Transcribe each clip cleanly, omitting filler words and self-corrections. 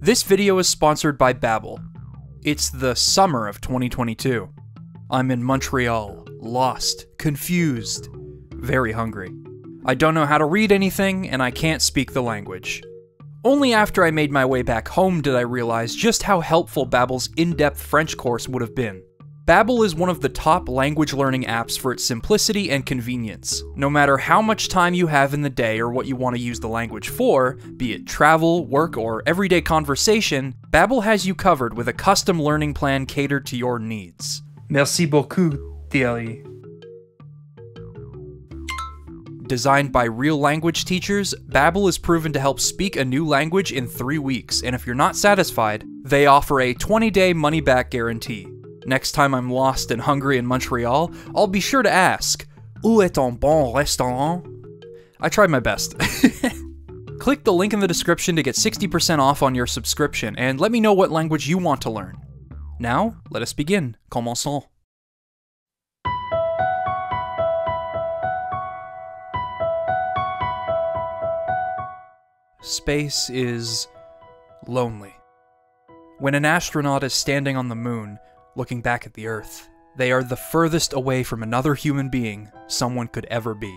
This video is sponsored by Babbel. It's the summer of 2022. I'm in Montreal, lost, confused, very hungry. I don't know how to read anything, and I can't speak the language. Only after I made my way back home did I realize just how helpful Babbel's in-depth French course would have been. Babbel is one of the top language learning apps for its simplicity and convenience. No matter how much time you have in the day or what you want to use the language for, be it travel, work, or everyday conversation, Babbel has you covered with a custom learning plan catered to your needs. Merci beaucoup, Thierry. Designed by real language teachers, Babbel is proven to help speak a new language in 3 weeks, and if you're not satisfied, they offer a 20-day money-back guarantee. Next time I'm lost and hungry in Montreal, I'll be sure to ask, "Où est un bon restaurant?" I tried my best. Click the link in the description to get 60% off on your subscription, and let me know what language you want to learn. Now, let us begin. Commençons. Space is lonely. When an astronaut is standing on the moon, looking back at the Earth, they are the furthest away from another human being someone could ever be.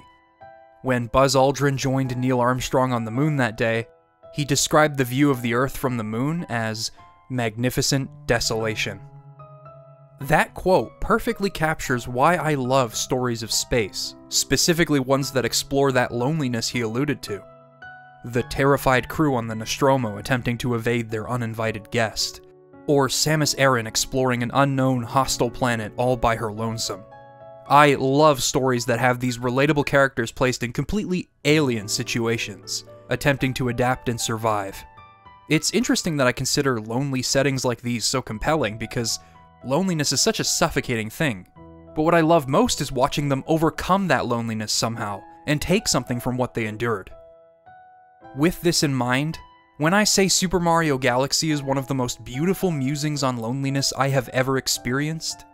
When Buzz Aldrin joined Neil Armstrong on the moon that day, he described the view of the Earth from the moon as magnificent desolation. That quote perfectly captures why I love stories of space, specifically ones that explore that loneliness he alluded to. The terrified crew on the Nostromo attempting to evade their uninvited guest, or Samus Aran exploring an unknown, hostile planet all by her lonesome. I love stories that have these relatable characters placed in completely alien situations, attempting to adapt and survive. It's interesting that I consider lonely settings like these so compelling because loneliness is such a suffocating thing. But what I love most is watching them overcome that loneliness somehow, and take something from what they endured. With this in mind, when I say Super Mario Galaxy is one of the most beautiful musings on loneliness I have ever experienced,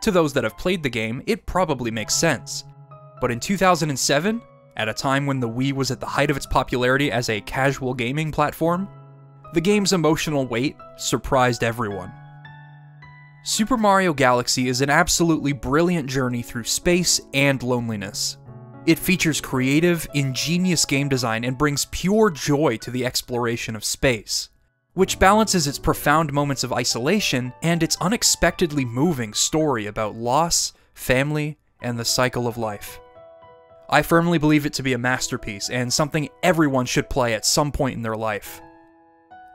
to those that have played the game, it probably makes sense. But in 2007, at a time when the Wii was at the height of its popularity as a casual gaming platform, the game's emotional weight surprised everyone. Super Mario Galaxy is an absolutely brilliant journey through space and loneliness. It features creative, ingenious game design and brings pure joy to the exploration of space, which balances its profound moments of isolation and its unexpectedly moving story about loss, family, and the cycle of life. I firmly believe it to be a masterpiece and something everyone should play at some point in their life.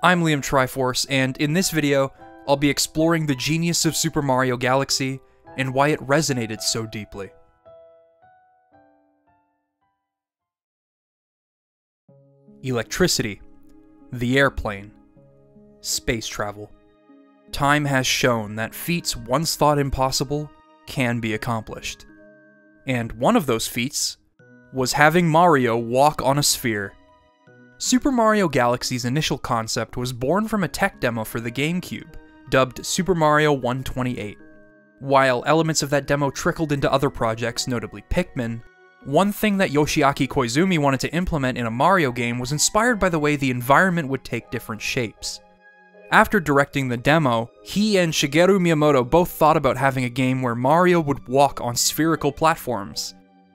I'm Liam Triforce, and in this video, I'll be exploring the genius of Super Mario Galaxy and why it resonated so deeply. Electricity, the airplane, space travel. Time has shown that feats once thought impossible can be accomplished. And one of those feats was having Mario walk on a sphere. Super Mario Galaxy's initial concept was born from a tech demo for the GameCube, dubbed Super Mario 128. While elements of that demo trickled into other projects, notably Pikmin, one thing that Yoshiaki Koizumi wanted to implement in a Mario game was inspired by the way the environment would take different shapes. After directing the demo, he and Shigeru Miyamoto both thought about having a game where Mario would walk on spherical platforms.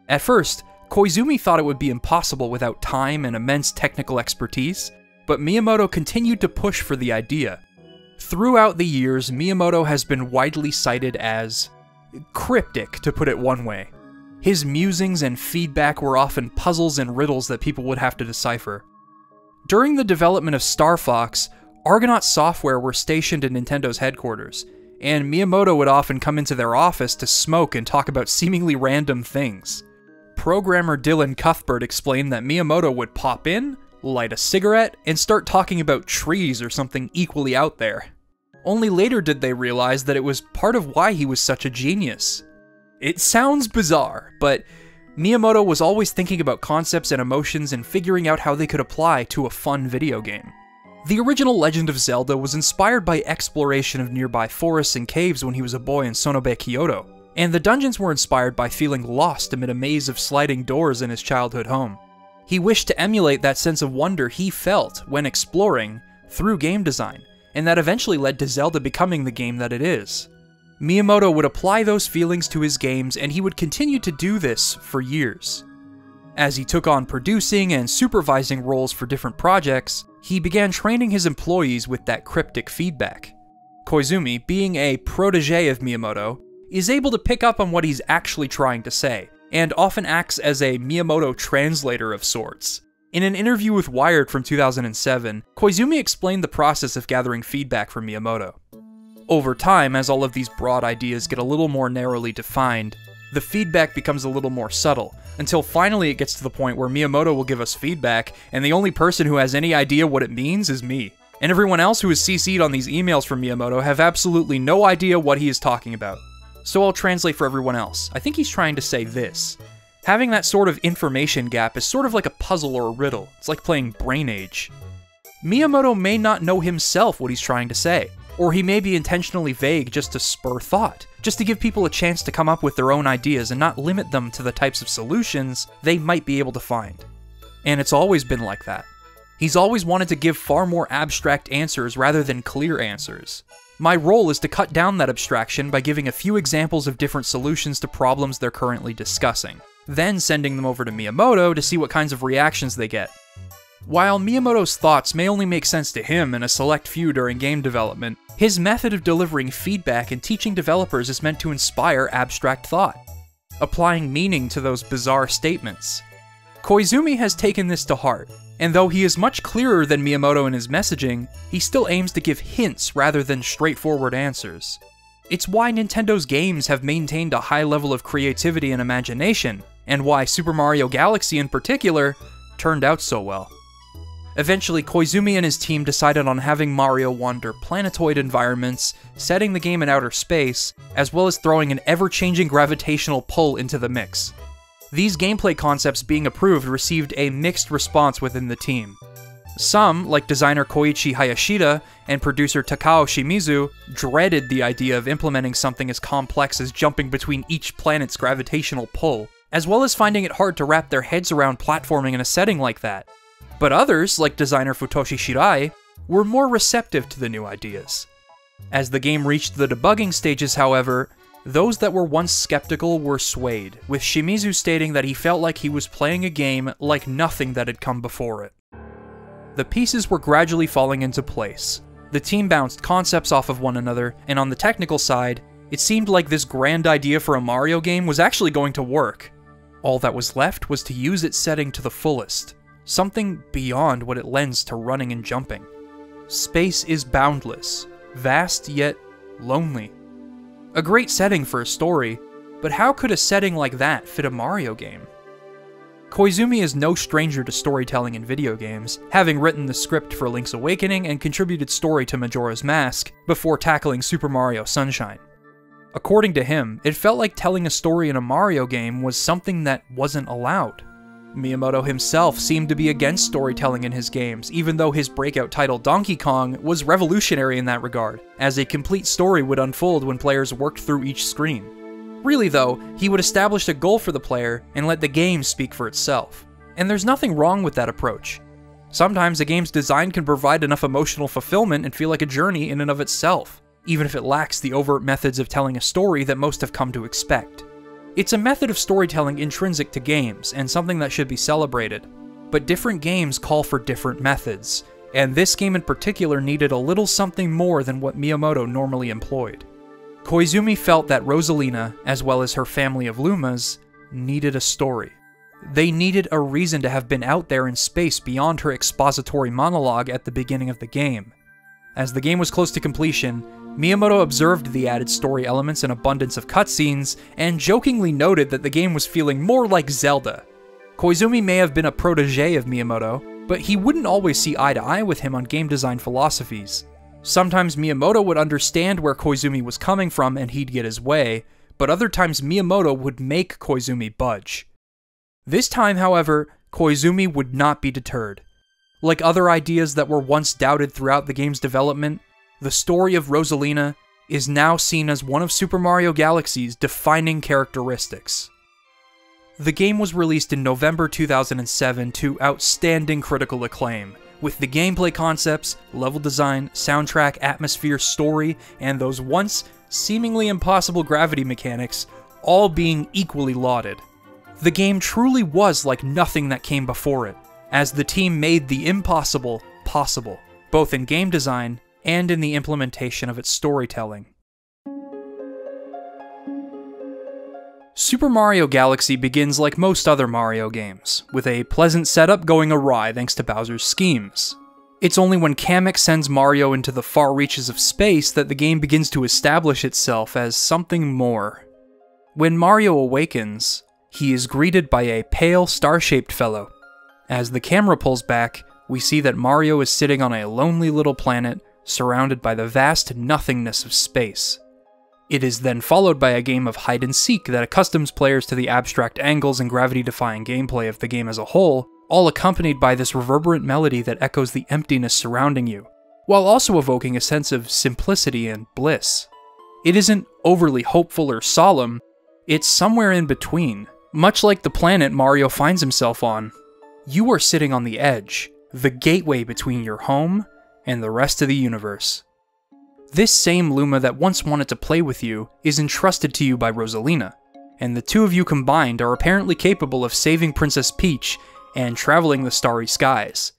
At first, Koizumi thought it would be impossible without time and immense technical expertise, but Miyamoto continued to push for the idea. Throughout the years, Miyamoto has been widely cited as cryptic, to put it one way. His musings and feedback were often puzzles and riddles that people would have to decipher. During the development of Star Fox, Argonaut Software were stationed at Nintendo's headquarters, and Miyamoto would often come into their office to smoke and talk about seemingly random things. Programmer Dylan Cuthbert explained that Miyamoto would pop in, light a cigarette, and start talking about trees or something equally out there. Only later did they realize that it was part of why he was such a genius. It sounds bizarre, but Miyamoto was always thinking about concepts and emotions and figuring out how they could apply to a fun video game. The original Legend of Zelda was inspired by exploration of nearby forests and caves when he was a boy in Sonobe, Kyoto, and the dungeons were inspired by feeling lost amid a maze of sliding doors in his childhood home. He wished to emulate that sense of wonder he felt when exploring through game design, and that eventually led to Zelda becoming the game that it is. Miyamoto would apply those feelings to his games, and he would continue to do this for years. As he took on producing and supervising roles for different projects, he began training his employees with that cryptic feedback. Koizumi, being a protege of Miyamoto, is able to pick up on what he's actually trying to say, and often acts as a Miyamoto translator of sorts. In an interview with Wired from 2007, Koizumi explained the process of gathering feedback from Miyamoto. Over time, as all of these broad ideas get a little more narrowly defined, the feedback becomes a little more subtle, until finally it gets to the point where Miyamoto will give us feedback, and the only person who has any idea what it means is me. And everyone else who is CC'd on these emails from Miyamoto have absolutely no idea what he is talking about. So I'll translate for everyone else. I think he's trying to say this. Having that sort of information gap is sort of like a puzzle or a riddle. It's like playing Brain Age. Miyamoto may not know himself what he's trying to say, or he may be intentionally vague just to spur thought, just to give people a chance to come up with their own ideas and not limit them to the types of solutions they might be able to find. And it's always been like that. He's always wanted to give far more abstract answers rather than clear answers. My role is to cut down that abstraction by giving a few examples of different solutions to problems they're currently discussing, then sending them over to Miyamoto to see what kinds of reactions they get. While Miyamoto's thoughts may only make sense to him and a select few during game development, his method of delivering feedback and teaching developers is meant to inspire abstract thought, applying meaning to those bizarre statements. Koizumi has taken this to heart, and though he is much clearer than Miyamoto in his messaging, he still aims to give hints rather than straightforward answers. It's why Nintendo's games have maintained a high level of creativity and imagination, and why Super Mario Galaxy in particular turned out so well. Eventually, Koizumi and his team decided on having Mario wander planetoid environments, setting the game in outer space, as well as throwing an ever-changing gravitational pull into the mix. These gameplay concepts being approved received a mixed response within the team. Some, like designer Koichi Hayashida and producer Takao Shimizu, dreaded the idea of implementing something as complex as jumping between each planet's gravitational pull, as well as finding it hard to wrap their heads around platforming in a setting like that. But others, like designer Futoshi Shirai, were more receptive to the new ideas. As the game reached the debugging stages, however, those that were once skeptical were swayed, with Shimizu stating that he felt like he was playing a game like nothing that had come before it. The pieces were gradually falling into place. The team bounced concepts off of one another, and on the technical side, it seemed like this grand idea for a Mario game was actually going to work. All that was left was to use its setting to the fullest. Something beyond what it lends to running and jumping. Space is boundless, vast yet lonely. A great setting for a story, but how could a setting like that fit a Mario game? Koizumi is no stranger to storytelling in video games, having written the script for Link's Awakening and contributed story to Majora's Mask before tackling Super Mario Sunshine. According to him, it felt like telling a story in a Mario game was something that wasn't allowed. Miyamoto himself seemed to be against storytelling in his games, even though his breakout title Donkey Kong was revolutionary in that regard, as a complete story would unfold when players worked through each screen. Really though, he would establish a goal for the player and let the game speak for itself. And there's nothing wrong with that approach. Sometimes a game's design can provide enough emotional fulfillment and feel like a journey in and of itself, even if it lacks the overt methods of telling a story that most have come to expect. It's a method of storytelling intrinsic to games, and something that should be celebrated. But different games call for different methods, and this game in particular needed a little something more than what Miyamoto normally employed. Koizumi felt that Rosalina, as well as her family of Lumas, needed a story. They needed a reason to have been out there in space beyond her expository monologue at the beginning of the game. As the game was close to completion, Miyamoto observed the added story elements and abundance of cutscenes, and jokingly noted that the game was feeling more like Zelda. Koizumi may have been a protege of Miyamoto, but he wouldn't always see eye to eye with him on game design philosophies. Sometimes Miyamoto would understand where Koizumi was coming from and he'd get his way, but other times Miyamoto would make Koizumi budge. This time, however, Koizumi would not be deterred. Like other ideas that were once doubted throughout the game's development, the story of Rosalina is now seen as one of Super Mario Galaxy's defining characteristics. The game was released in November 2007 to outstanding critical acclaim, with the gameplay concepts, level design, soundtrack, atmosphere, story, and those once seemingly impossible gravity mechanics all being equally lauded. The game truly was like nothing that came before it, as the team made the impossible possible, both in game design and in the implementation of its storytelling. Super Mario Galaxy begins like most other Mario games, with a pleasant setup going awry thanks to Bowser's schemes. It's only when Kamek sends Mario into the far reaches of space that the game begins to establish itself as something more. When Mario awakens, he is greeted by a pale, star-shaped fellow. As the camera pulls back, we see that Mario is sitting on a lonely little planet surrounded by the vast nothingness of space. It is then followed by a game of hide-and-seek that accustoms players to the abstract angles and gravity-defying gameplay of the game as a whole, all accompanied by this reverberant melody that echoes the emptiness surrounding you, while also evoking a sense of simplicity and bliss. It isn't overly hopeful or solemn, it's somewhere in between, much like the planet Mario finds himself on. You are sitting on the edge, the gateway between your home and the rest of the universe. This same Luma that once wanted to play with you is entrusted to you by Rosalina, and the two of you combined are apparently capable of saving Princess Peach and traveling the starry skies.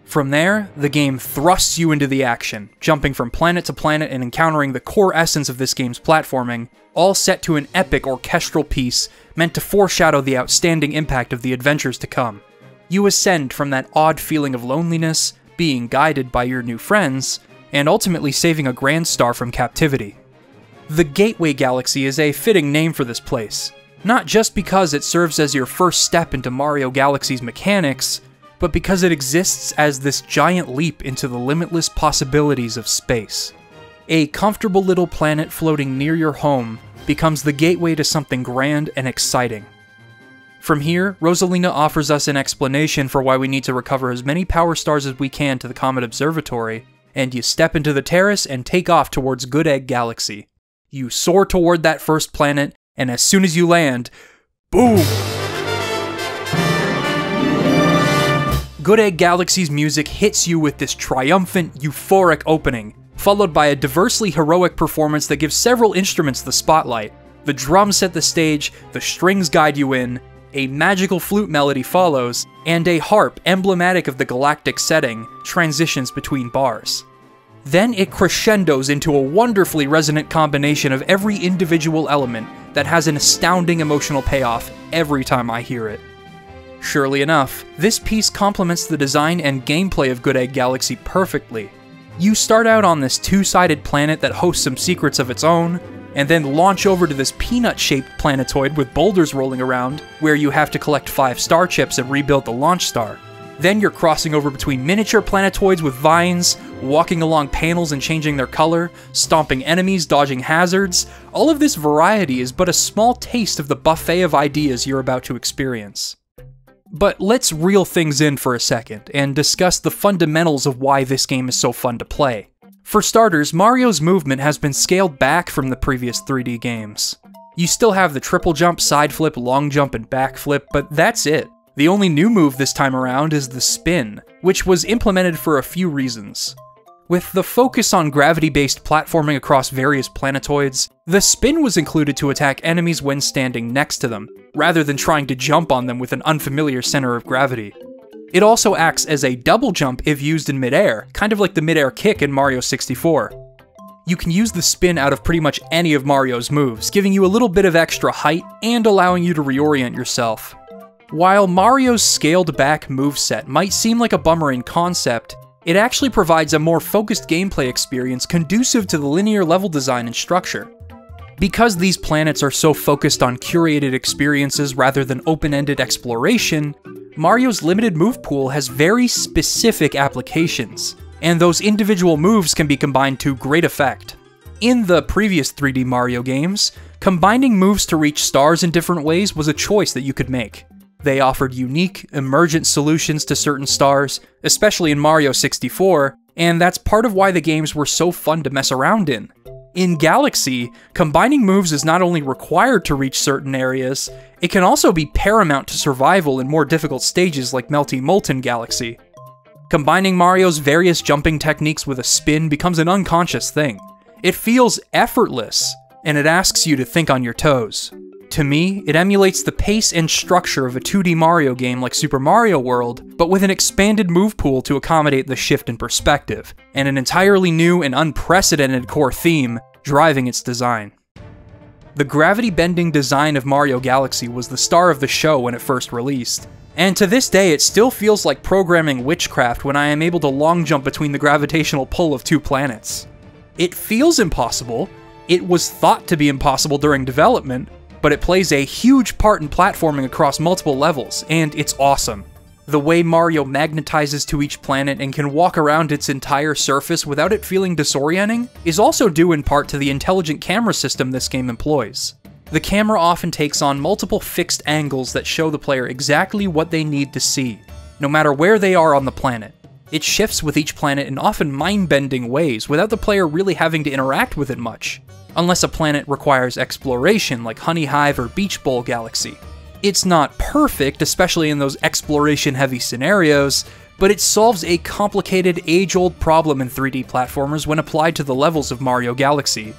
From there, the game thrusts you into the action, jumping from planet to planet and encountering the core essence of this game's platforming, all set to an epic orchestral piece meant to foreshadow the outstanding impact of the adventures to come. You ascend from that odd feeling of loneliness, being guided by your new friends, and ultimately saving a Grand Star from captivity. The Gateway Galaxy is a fitting name for this place, not just because it serves as your first step into Mario Galaxy's mechanics, but because it exists as this giant leap into the limitless possibilities of space. A comfortable little planet floating near your home becomes the gateway to something grand and exciting. From here, Rosalina offers us an explanation for why we need to recover as many power stars as we can to the Comet Observatory, and you step into the terrace and take off towards Good Egg Galaxy. You soar toward that first planet, and as soon as you land, boom! Good Egg Galaxy's music hits you with this triumphant, euphoric opening, followed by a diversely heroic performance that gives several instruments the spotlight. The drums set the stage, the strings guide you in, a magical flute melody follows, and a harp, emblematic of the galactic setting, transitions between bars. Then it crescendos into a wonderfully resonant combination of every individual element that has an astounding emotional payoff every time I hear it. Surely enough, this piece complements the design and gameplay of Good Egg Galaxy perfectly. You start out on this two-sided planet that hosts some secrets of its own, and then launch over to this peanut-shaped planetoid with boulders rolling around, where you have to collect 5 star chips and rebuild the launch star. Then you're crossing over between miniature planetoids with vines, walking along panels and changing their color, stomping enemies, dodging hazards. All of this variety is but a small taste of the buffet of ideas you're about to experience. But let's reel things in for a second, and discuss the fundamentals of why this game is so fun to play. For starters, Mario's movement has been scaled back from the previous 3D games. You still have the triple jump, side flip, long jump, and back flip, but that's it. The only new move this time around is the spin, which was implemented for a few reasons. With the focus on gravity-based platforming across various planetoids, the spin was included to attack enemies when standing next to them, rather than trying to jump on them with an unfamiliar center of gravity. It also acts as a double jump if used in midair, kind of like the midair kick in Mario 64. You can use the spin out of pretty much any of Mario's moves, giving you a little bit of extra height and allowing you to reorient yourself. While Mario's scaled-back moveset might seem like a bummer in concept, it actually provides a more focused gameplay experience conducive to the linear level design and structure. Because these planets are so focused on curated experiences rather than open-ended exploration, Mario's limited move pool has very specific applications, and those individual moves can be combined to great effect. In the previous 3D Mario games, combining moves to reach stars in different ways was a choice that you could make. They offered unique, emergent solutions to certain stars, especially in Mario 64, and that's part of why the games were so fun to mess around in. In Galaxy, combining moves is not only required to reach certain areas, it can also be paramount to survival in more difficult stages like Melty Molten Galaxy. Combining Mario's various jumping techniques with a spin becomes an unconscious thing. It feels effortless, and it asks you to think on your toes. To me, it emulates the pace and structure of a 2D Mario game like Super Mario World, but with an expanded move pool to accommodate the shift in perspective, and an entirely new and unprecedented core theme driving its design. The gravity-bending design of Mario Galaxy was the star of the show when it first released, and to this day it still feels like programming witchcraft when I am able to long jump between the gravitational pull of 2 planets. It feels impossible, it was thought to be impossible during development, but it plays a huge part in platforming across multiple levels, and it's awesome. The way Mario magnetizes to each planet and can walk around its entire surface without it feeling disorienting is also due in part to the intelligent camera system this game employs. The camera often takes on multiple fixed angles that show the player exactly what they need to see, no matter where they are on the planet. It shifts with each planet in often mind-bending ways without the player really having to interact with it much, unless a planet requires exploration like Honey Hive or Beach Bowl Galaxy. It's not perfect, especially in those exploration-heavy scenarios, but it solves a complicated, age-old problem in 3D platformers when applied to the levels of Mario Galaxy.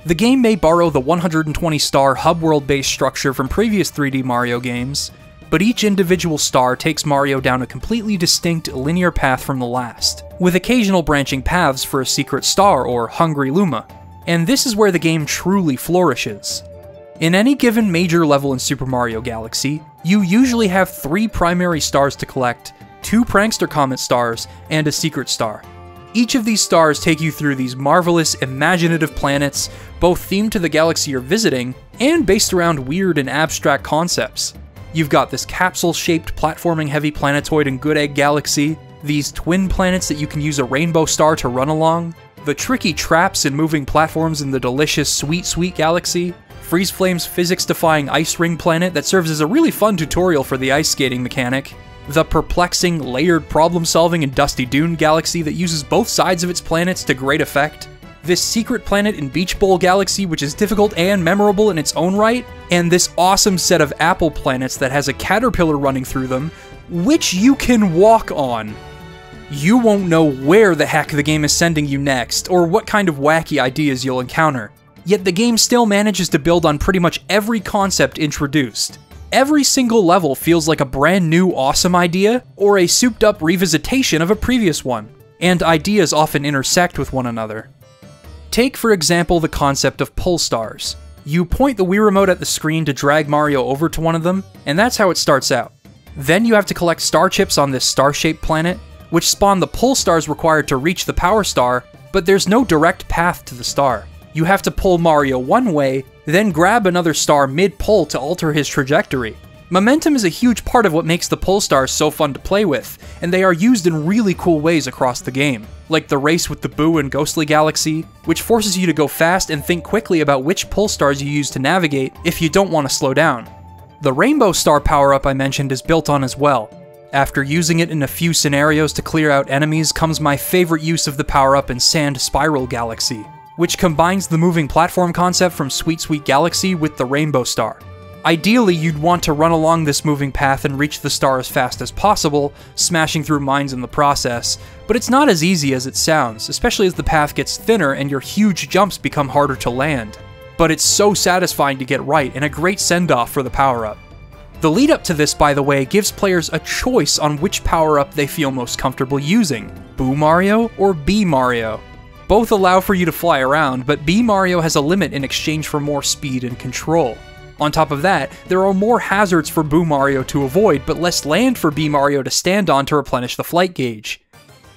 The game may borrow the 120-star hub world-based structure from previous 3D Mario games, but each individual star takes Mario down a completely distinct linear path from the last, with occasional branching paths for a secret star or Hungry Luma, and this is where the game truly flourishes. In any given major level in Super Mario Galaxy, you usually have 3 primary stars to collect, 2 Prankster Comet stars, and a secret star. Each of these stars take you through these marvelous, imaginative planets, both themed to the galaxy you're visiting, and based around weird and abstract concepts. You've got this capsule-shaped platforming-heavy planetoid in Good Egg Galaxy, these twin planets that you can use a rainbow star to run along, the tricky traps and moving platforms in the delicious Sweet Sweet Galaxy, Freeze Flame's physics-defying ice ring planet that serves as a really fun tutorial for the ice skating mechanic, the perplexing, layered problem-solving in Dusty Dune Galaxy that uses both sides of its planets to great effect, this secret planet in Beach Bowl Galaxy which is difficult and memorable in its own right, and this awesome set of apple planets that has a caterpillar running through them, which you can walk on. You won't know where the heck the game is sending you next, or what kind of wacky ideas you'll encounter. Yet the game still manages to build on pretty much every concept introduced. Every single level feels like a brand new awesome idea, or a souped up revisitation of a previous one, and ideas often intersect with one another. Take for example the concept of pull stars. You point the Wii Remote at the screen to drag Mario over to one of them, and that's how it starts out. Then you have to collect star chips on this star-shaped planet, which spawn the pull stars required to reach the power star, but there's no direct path to the star. You have to pull Mario one way, then grab another star mid-pull to alter his trajectory. Momentum is a huge part of what makes the pull stars so fun to play with, and they are used in really cool ways across the game, like the race with the Boo in Ghostly Galaxy, which forces you to go fast and think quickly about which pull stars you use to navigate if you don't want to slow down. The Rainbow Star power-up I mentioned is built on as well. After using it in a few scenarios to clear out enemies comes my favorite use of the power-up in Sand Spiral Galaxy, which combines the moving platform concept from Sweet Sweet Galaxy with the Rainbow Star. Ideally, you'd want to run along this moving path and reach the star as fast as possible, smashing through mines in the process, but it's not as easy as it sounds, especially as the path gets thinner and your huge jumps become harder to land. But it's so satisfying to get right, and a great send-off for the power-up. The lead up to this, by the way, gives players a choice on which power-up they feel most comfortable using, Boo Mario or Bee Mario. Both allow for you to fly around, but Bee Mario has a limit in exchange for more speed and control. On top of that, there are more hazards for Boo Mario to avoid, but less land for Bee Mario to stand on to replenish the flight gauge.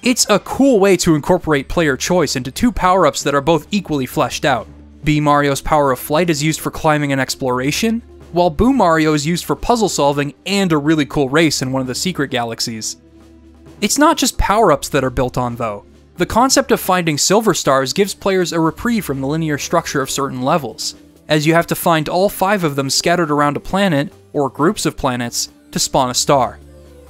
It's a cool way to incorporate player choice into 2 power-ups that are both equally fleshed out. Bee Mario's power of flight is used for climbing and exploration, while Boo Mario is used for puzzle solving and a really cool race in one of the secret galaxies. It's not just power-ups that are built on though. The concept of finding silver stars gives players a reprieve from the linear structure of certain levels, as you have to find all 5 of them scattered around a planet, or groups of planets, to spawn a star.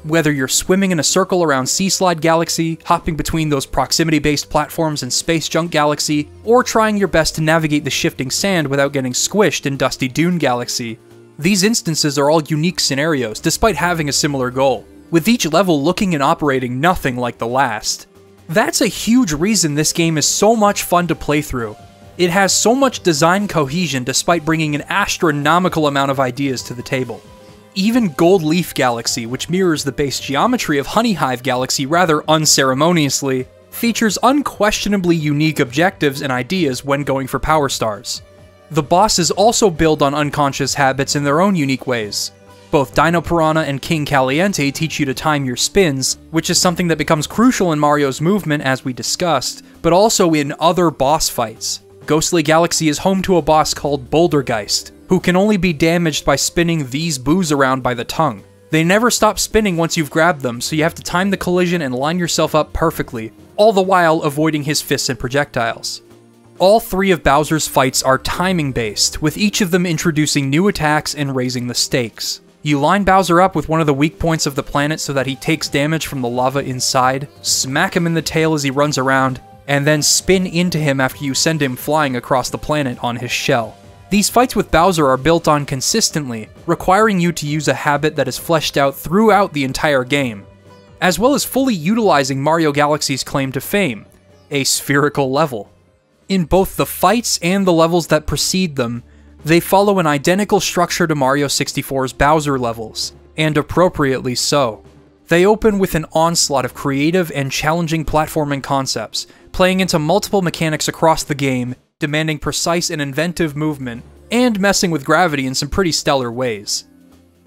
Whether you're swimming in a circle around Sea Slide Galaxy, hopping between those proximity-based platforms in Space Junk Galaxy, or trying your best to navigate the shifting sand without getting squished in Dusty Dune Galaxy, these instances are all unique scenarios despite having a similar goal, with each level looking and operating nothing like the last. That's a huge reason this game is so much fun to play through. It has so much design cohesion despite bringing an astronomical amount of ideas to the table. Even Gold Leaf Galaxy, which mirrors the base geometry of Honey Hive Galaxy rather unceremoniously, features unquestionably unique objectives and ideas when going for power stars. The bosses also build on unconscious habits in their own unique ways. Both Dino Piranha and King Caliente teach you to time your spins, which is something that becomes crucial in Mario's movement as we discussed, but also in other boss fights. Ghostly Galaxy is home to a boss called Bouldergeist, who can only be damaged by spinning these boos around by the tongue. They never stop spinning once you've grabbed them, so you have to time the collision and line yourself up perfectly, all the while avoiding his fists and projectiles. All three of Bowser's fights are timing-based, with each of them introducing new attacks and raising the stakes. You line Bowser up with one of the weak points of the planet so that he takes damage from the lava inside, smack him in the tail as he runs around, and then spin into him after you send him flying across the planet on his shell. These fights with Bowser are built on consistently, requiring you to use a habit that is fleshed out throughout the entire game, as well as fully utilizing Mario Galaxy's claim to fame, a spherical level. In both the fights and the levels that precede them, they follow an identical structure to Mario 64's Bowser levels, and appropriately so. They open with an onslaught of creative and challenging platforming concepts, playing into multiple mechanics across the game, demanding precise and inventive movement, and messing with gravity in some pretty stellar ways.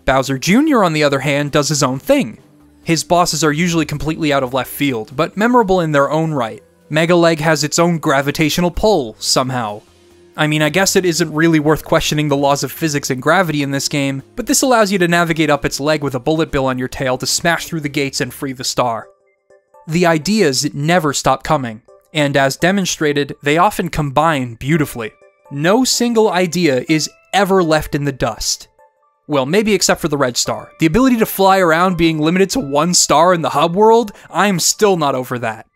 Bowser Jr., on the other hand, does his own thing. His bosses are usually completely out of left field, but memorable in their own right. Mega Leg has its own gravitational pull, somehow. I mean, I guess it isn't really worth questioning the laws of physics and gravity in this game, but this allows you to navigate up its leg with a bullet bill on your tail to smash through the gates and free the star. The ideas never stop coming, and as demonstrated, they often combine beautifully. No single idea is ever left in the dust. Well, maybe except for the red star. The ability to fly around being limited to one star in the hub world, I'm still not over that.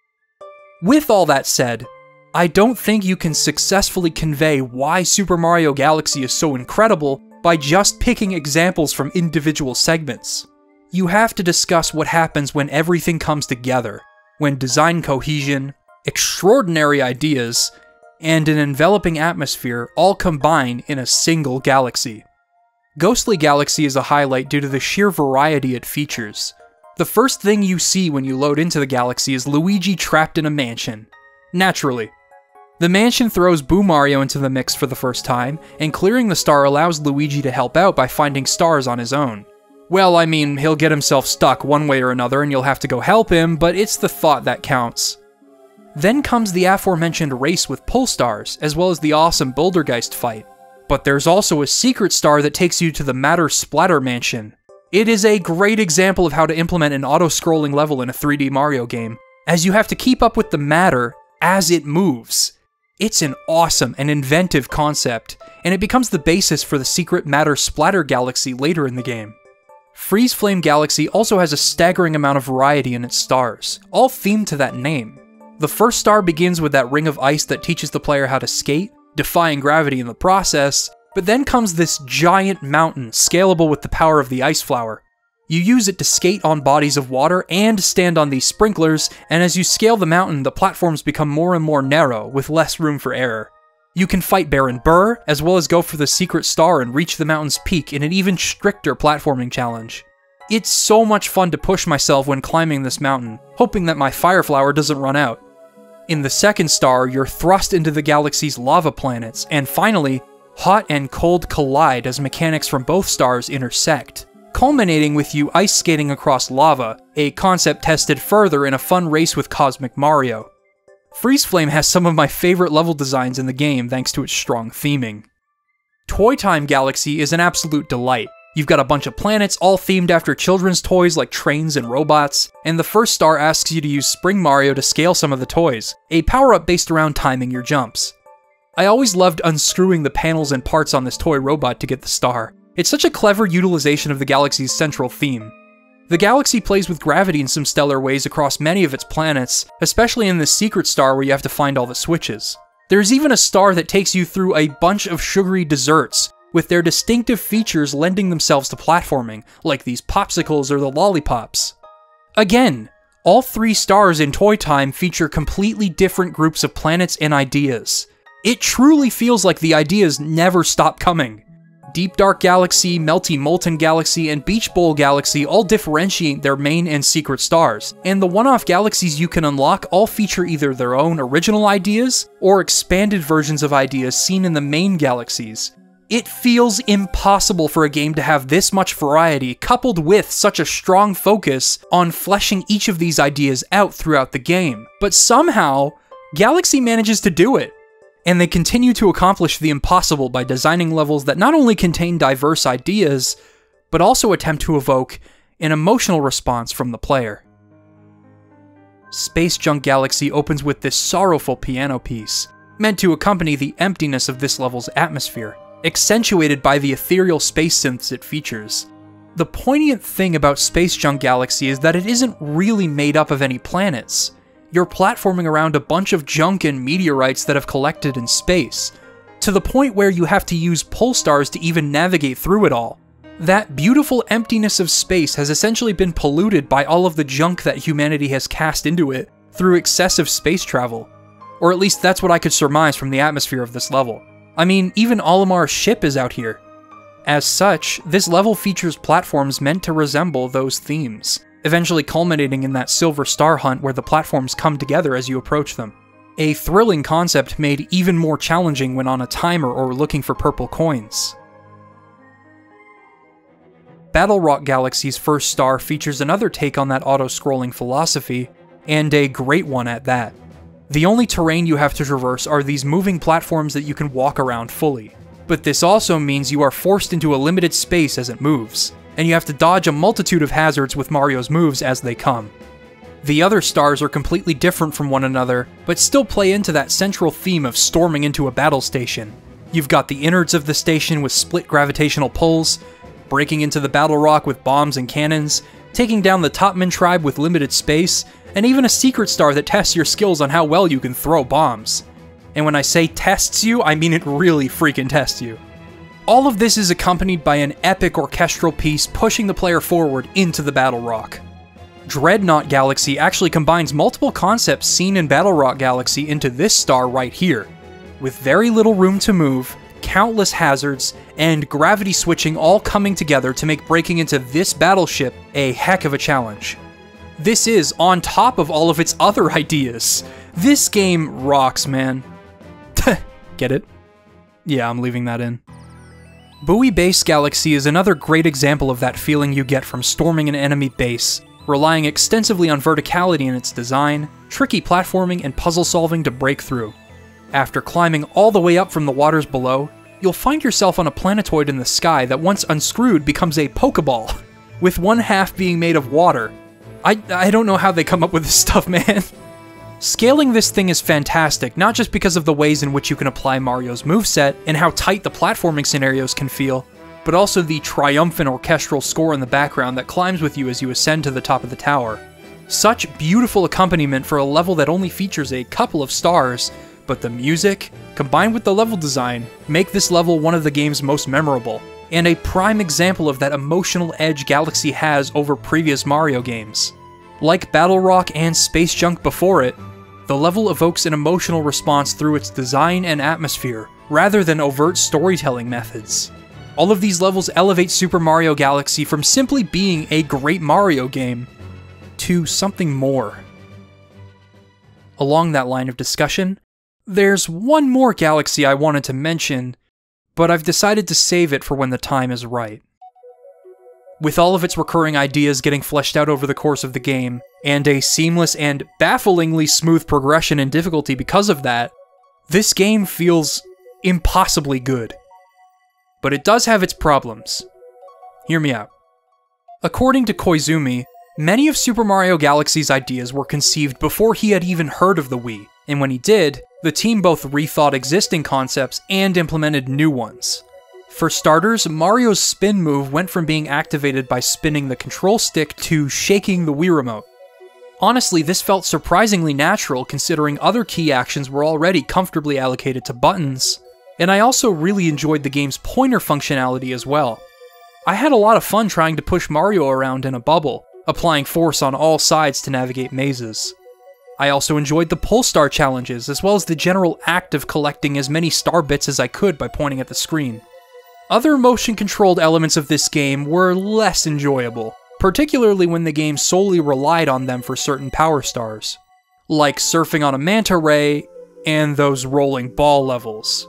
With all that said, I don't think you can successfully convey why Super Mario Galaxy is so incredible by just picking examples from individual segments. You have to discuss what happens when everything comes together, when design cohesion, extraordinary ideas, and an enveloping atmosphere all combine in a single galaxy. Ghostly Galaxy is a highlight due to the sheer variety it features. The first thing you see when you load into the galaxy is Luigi trapped in a mansion. Naturally. The mansion throws Boo Mario into the mix for the first time, and clearing the star allows Luigi to help out by finding stars on his own. Well, I mean, he'll get himself stuck one way or another and you'll have to go help him, but it's the thought that counts. Then comes the aforementioned race with pull stars, as well as the awesome Bouldergeist fight. But there's also a secret star that takes you to the Matter Splatter Mansion. It is a great example of how to implement an auto-scrolling level in a 3D Mario game, as you have to keep up with the matter as it moves. It's an awesome and inventive concept, and it becomes the basis for the secret Matter Splatter Galaxy later in the game. Freeze Flame Galaxy also has a staggering amount of variety in its stars, all themed to that name. The first star begins with that ring of ice that teaches the player how to skate, defying gravity in the process, but then comes this giant mountain scalable with the power of the ice flower. You use it to skate on bodies of water and stand on these sprinklers, and as you scale the mountain, the platforms become more and more narrow, with less room for error. You can fight Baron Burr, as well as go for the secret star and reach the mountain's peak in an even stricter platforming challenge. It's so much fun to push myself when climbing this mountain, hoping that my fire flower doesn't run out. In the second star, you're thrust into the galaxy's lava planets, and finally, hot and cold collide as mechanics from both stars intersect, culminating with you ice skating across lava, a concept tested further in a fun race with Cosmic Mario. Freeze Flame has some of my favorite level designs in the game thanks to its strong theming. Toy Time Galaxy is an absolute delight. You've got a bunch of planets all themed after children's toys like trains and robots, and the first star asks you to use Spring Mario to scale some of the toys, a power-up based around timing your jumps. I always loved unscrewing the panels and parts on this toy robot to get the star. It's such a clever utilization of the galaxy's central theme. The galaxy plays with gravity in some stellar ways across many of its planets, especially in the secret star where you have to find all the switches. There's even a star that takes you through a bunch of sugary desserts, with their distinctive features lending themselves to platforming, like these popsicles or the lollipops. Again, all 3 stars in Toy Time feature completely different groups of planets and ideas. It truly feels like the ideas never stop coming. Deep Dark Galaxy, Melty Molten Galaxy, and Beach Bowl Galaxy all differentiate their main and secret stars, and the one-off galaxies you can unlock all feature either their own original ideas, or expanded versions of ideas seen in the main galaxies. It feels impossible for a game to have this much variety, coupled with such a strong focus on fleshing each of these ideas out throughout the game. But somehow, Galaxy manages to do it. And they continue to accomplish the impossible by designing levels that not only contain diverse ideas, but also attempt to evoke an emotional response from the player. Space Junk Galaxy opens with this sorrowful piano piece, meant to accompany the emptiness of this level's atmosphere, accentuated by the ethereal space synths it features. The poignant thing about Space Junk Galaxy is that it isn't really made up of any planets. You're platforming around a bunch of junk and meteorites that have collected in space, to the point where you have to use pull stars to even navigate through it all. That beautiful emptiness of space has essentially been polluted by all of the junk that humanity has cast into it through excessive space travel. Or at least that's what I could surmise from the atmosphere of this level. I mean, even Olimar's ship is out here. As such, this level features platforms meant to resemble those themes, eventually culminating in that silver star hunt where the platforms come together as you approach them. A thrilling concept made even more challenging when on a timer or looking for purple coins. Battle Rock Galaxy's first star features another take on that auto-scrolling philosophy, and a great one at that. The only terrain you have to traverse are these moving platforms that you can walk around fully, but this also means you are forced into a limited space as it moves, and you have to dodge a multitude of hazards with Mario's moves as they come. The other stars are completely different from one another, but still play into that central theme of storming into a battle station. You've got the innards of the station with split gravitational pulls, breaking into the battle rock with bombs and cannons, taking down the Topman tribe with limited space, and even a secret star that tests your skills on how well you can throw bombs. And when I say tests you, I mean it really freaking tests you. All of this is accompanied by an epic orchestral piece pushing the player forward into the Battle Rock. Dreadnought Galaxy actually combines multiple concepts seen in Battle Rock Galaxy into this star right here, with very little room to move, countless hazards, and gravity switching all coming together to make breaking into this battleship a heck of a challenge. This is on top of all of its other ideas. This game rocks, man. Get it? Yeah, I'm leaving that in. Buoy Base Galaxy is another great example of that feeling you get from storming an enemy base, relying extensively on verticality in its design, tricky platforming, and puzzle solving to break through. After climbing all the way up from the waters below, you'll find yourself on a planetoid in the sky that once unscrewed becomes a Pokeball, with one half being made of water. I don't know how they come up with this stuff, man. Scaling this thing is fantastic, not just because of the ways in which you can apply Mario's moveset and how tight the platforming scenarios can feel, but also the triumphant orchestral score in the background that climbs with you as you ascend to the top of the tower. Such beautiful accompaniment for a level that only features a couple of stars, but the music, combined with the level design, make this level one of the game's most memorable, and a prime example of that emotional edge Galaxy has over previous Mario games. Like Battle Rock and Space Junk before it, the level evokes an emotional response through its design and atmosphere, rather than overt storytelling methods. All of these levels elevate Super Mario Galaxy from simply being a great Mario game to something more. Along that line of discussion, there's one more Galaxy I wanted to mention, but I've decided to save it for when the time is right. With all of its recurring ideas getting fleshed out over the course of the game, and a seamless and bafflingly smooth progression in difficulty because of that, this game feels impossibly good. But it does have its problems. Hear me out. According to Koizumi, many of Super Mario Galaxy's ideas were conceived before he had even heard of the Wii, and when he did, the team both rethought existing concepts and implemented new ones. For starters, Mario's spin move went from being activated by spinning the control stick to shaking the Wii Remote. Honestly, this felt surprisingly natural considering other key actions were already comfortably allocated to buttons, and I also really enjoyed the game's pointer functionality as well. I had a lot of fun trying to push Mario around in a bubble, applying force on all sides to navigate mazes. I also enjoyed the pull star challenges, as well as the general act of collecting as many star bits as I could by pointing at the screen. Other motion-controlled elements of this game were less enjoyable, particularly when the game solely relied on them for certain power stars, like surfing on a manta ray and those rolling ball levels.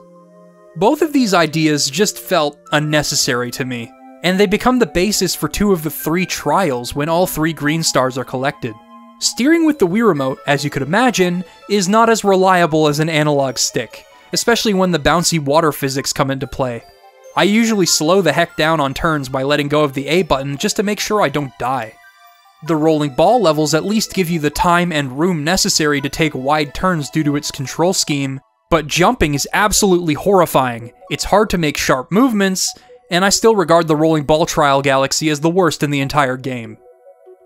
Both of these ideas just felt unnecessary to me, and they become the basis for 2 of the 3 trials when all 3 green stars are collected. Steering with the Wii Remote, as you could imagine, is not as reliable as an analog stick, especially when the bouncy water physics come into play. I usually slow the heck down on turns by letting go of the A button just to make sure I don't die. The rolling ball levels at least give you the time and room necessary to take wide turns due to its control scheme, but jumping is absolutely horrifying. It's hard to make sharp movements, and I still regard the rolling ball trial galaxy as the worst in the entire game.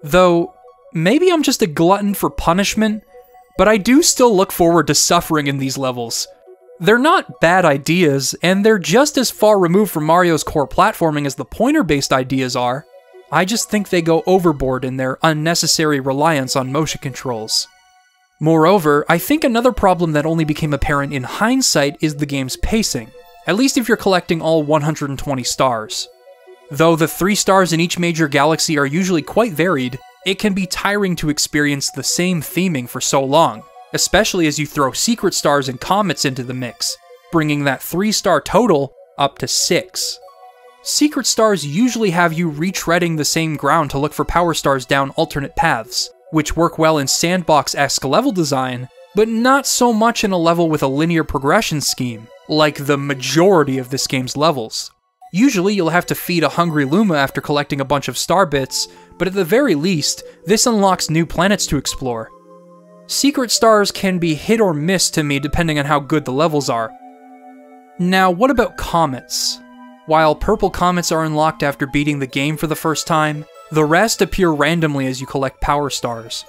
Though, maybe I'm just a glutton for punishment, but I do still look forward to suffering in these levels. They're not bad ideas, and they're just as far removed from Mario's core platforming as the pointer-based ideas are. I just think they go overboard in their unnecessary reliance on motion controls. Moreover, I think another problem that only became apparent in hindsight is the game's pacing, at least if you're collecting all 120 stars. Though the 3 stars in each major galaxy are usually quite varied, it can be tiring to experience the same theming for so long, especially as you throw secret stars and comets into the mix, bringing that 3-star total up to 6. Secret stars usually have you retreading the same ground to look for power stars down alternate paths, which work well in sandbox-esque level design, but not so much in a level with a linear progression scheme, like the majority of this game's levels. Usually you'll have to feed a hungry Luma after collecting a bunch of star bits, but at the very least, this unlocks new planets to explore. Secret stars can be hit or miss to me depending on how good the levels are. Now, what about comets? While purple comets are unlocked after beating the game for the first time, the rest appear randomly as you collect power stars.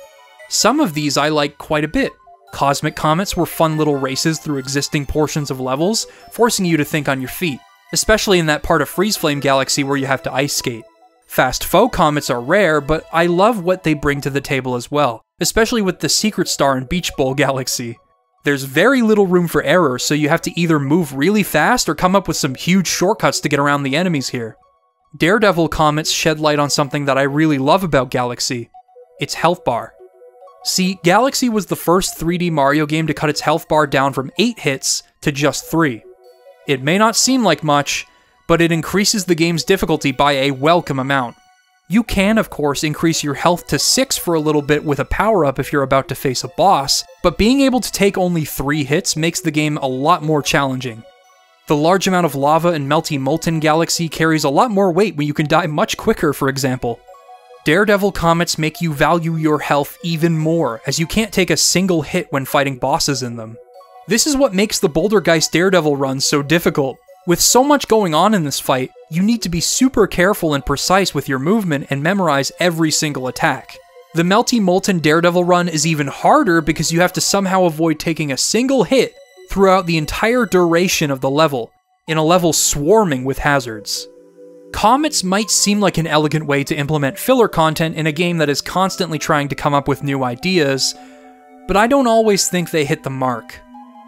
Some of these I like quite a bit. Cosmic comets were fun little races through existing portions of levels, forcing you to think on your feet, especially in that part of Freeze Flame Galaxy where you have to ice skate. Fast foe comets are rare, but I love what they bring to the table as well, especially with the Secret Star in Beach Bowl Galaxy. There's very little room for error, so you have to either move really fast or come up with some huge shortcuts to get around the enemies here. Daredevil comets shed light on something that I really love about Galaxy: its health bar. See, Galaxy was the first 3D Mario game to cut its health bar down from 8 hits to just 3. It may not seem like much, but it increases the game's difficulty by a welcome amount. You can, of course, increase your health to 6 for a little bit with a power-up if you're about to face a boss, but being able to take only 3 hits makes the game a lot more challenging. The large amount of lava in Melty Molten Galaxy carries a lot more weight when you can die much quicker, for example. Daredevil comets make you value your health even more, as you can't take a single hit when fighting bosses in them. This is what makes the Bouldergeist Daredevil run so difficult. With so much going on in this fight, you need to be super careful and precise with your movement and memorize every single attack. The Melty Molten Daredevil run is even harder because you have to somehow avoid taking a single hit throughout the entire duration of the level, in a level swarming with hazards. Comets might seem like an elegant way to implement filler content in a game that is constantly trying to come up with new ideas, but I don't always think they hit the mark.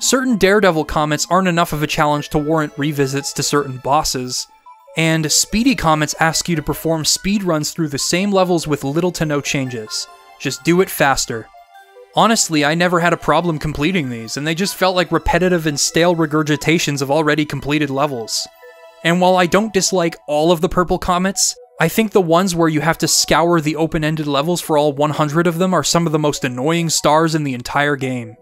Certain Daredevil comets aren't enough of a challenge to warrant revisits to certain bosses, and Speedy comets ask you to perform speedruns through the same levels with little to no changes. Just do it faster. Honestly, I never had a problem completing these, and they just felt like repetitive and stale regurgitations of already completed levels. And while I don't dislike all of the purple comets, I think the ones where you have to scour the open-ended levels for all 100 of them are some of the most annoying stars in the entire game.